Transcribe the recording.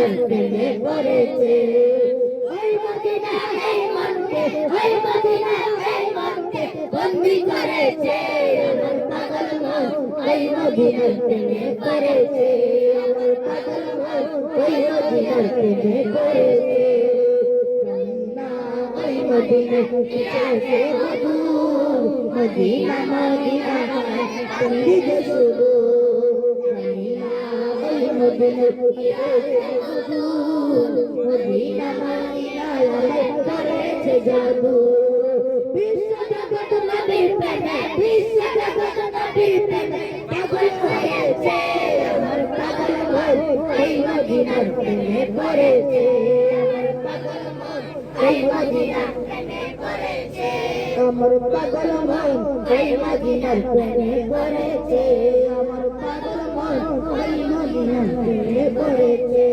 মদিনার প্রেমে পড়েছে ওই মদিনা এই মনকে ওই মদিনা এই মনকে বন্দী করেছে আমার পাগল মন ওই মদিনার প্রেমে পড়েছে আমার পাগল মন ওই মদিনার প্রেমে পড়েছে ওই মদিনা এসেছে হুজুর মদিনা মদিনা বন্দী যে শুধু মদিনা এসেছে হুজুর মদিনা মদিনা আমায় করেছে জাদু বিশ্ব জগৎ নবীর প্রেমে বিশ্ব জগৎ নবীর প্রেমে পাগল হয়েছে আমার পাগল মন এই মদিনার প্রেমে পড়েছে আমার পাগল মন এই মদিনার প্রেমে পড়েছে আমার পাগল মন এই মদিনার প্রেমে পড়েছে আমার পাগল মন এই মদিনার প্রেমে পড়েছে